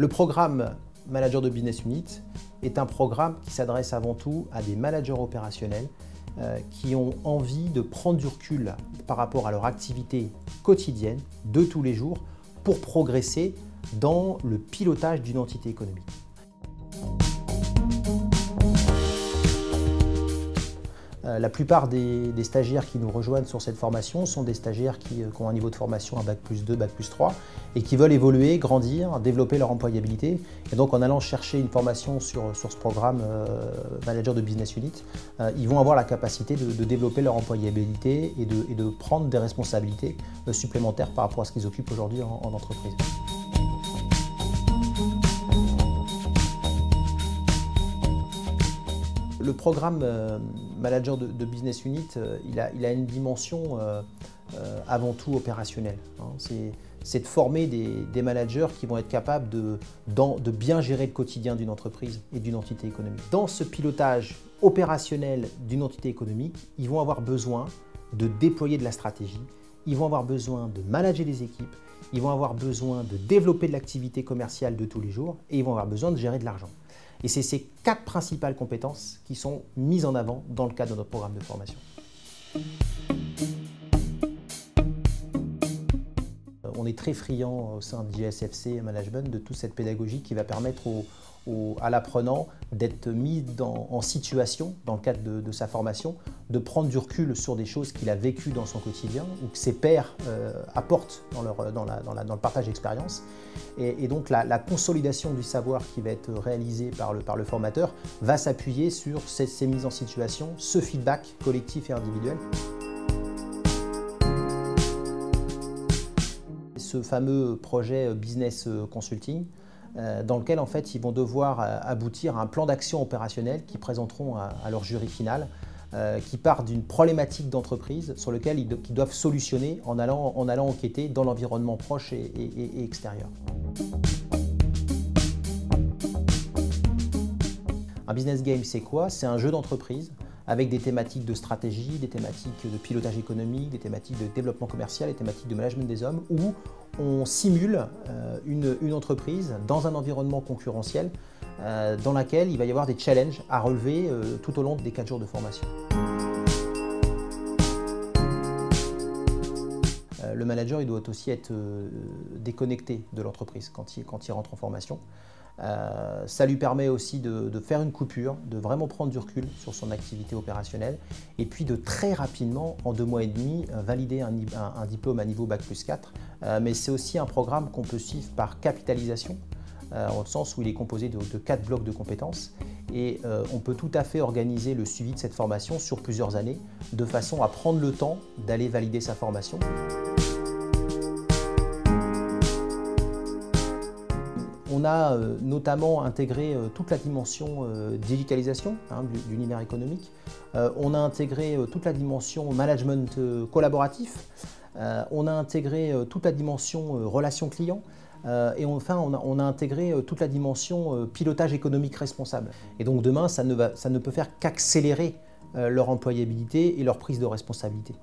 Le programme Manager de Business Unit est un programme qui s'adresse avant tout à des managers opérationnels qui ont envie de prendre du recul par rapport à leur activité quotidienne de tous les jours pour progresser dans le pilotage d'une entité économique. La plupart des stagiaires qui nous rejoignent sur cette formation sont des stagiaires qui ont un niveau de formation à Bac+2, Bac+3 et qui veulent évoluer, grandir, développer leur employabilité. Et donc en allant chercher une formation sur ce programme Manager de Business Unit, ils vont avoir la capacité de développer leur employabilité et de prendre des responsabilités supplémentaires par rapport à ce qu'ils occupent aujourd'hui en entreprise. Le programme Manager de Business Unit, il a une dimension avant tout opérationnelle. C'est de former des managers qui vont être capables de bien gérer le quotidien d'une entreprise et d'une entité économique. Dans ce pilotage opérationnel d'une entité économique, ils vont avoir besoin de déployer de la stratégie, ils vont avoir besoin de manager les équipes, ils vont avoir besoin de développer de l'activité commerciale de tous les jours et ils vont avoir besoin de gérer de l'argent. Et c'est ces 4 principales compétences qui sont mises en avant dans le cadre de notre programme de formation. On est très friand au sein de JSFC Management de toute cette pédagogie qui va permettre à l'apprenant d'être mis en situation, dans le cadre de sa formation, de prendre du recul sur des choses qu'il a vécues dans son quotidien ou que ses pairs apportent dans le partage d'expérience. Et donc la consolidation du savoir qui va être réalisée par le formateur va s'appuyer sur ces mises en situation, ce feedback collectif et individuel. Ce fameux projet Business Consulting, dans lequel en fait, ils vont devoir aboutir à un plan d'action opérationnel qu'ils présenteront à leur jury final, qui part d'une problématique d'entreprise sur laquelle ils doivent solutionner en allant enquêter dans l'environnement proche et extérieur. Un business game, c'est quoi? C'est un jeu d'entreprise avec des thématiques de stratégie, des thématiques de pilotage économique, des thématiques de développement commercial, des thématiques de management des hommes, où on simule une entreprise dans un environnement concurrentiel dans lequel il va y avoir des challenges à relever tout au long des 4 jours de formation. Le manager, il doit aussi être déconnecté de l'entreprise quand il rentre en formation. Ça lui permet aussi de faire une coupure, de vraiment prendre du recul sur son activité opérationnelle et puis de très rapidement, en 2 mois et demi, valider un diplôme à niveau Bac+4. Mais c'est aussi un programme qu'on peut suivre par capitalisation, au sens où il est composé de 4 blocs de compétences et on peut tout à fait organiser le suivi de cette formation sur plusieurs années de façon à prendre le temps d'aller valider sa formation. On a notamment intégré toute la dimension digitalisation de l'univers économique. On a intégré toute la dimension management collaboratif. On a intégré toute la dimension relations clients. Et enfin, on a intégré toute la dimension pilotage économique responsable. Et donc demain, ça ne peut faire qu'accélérer leur employabilité et leur prise de responsabilité.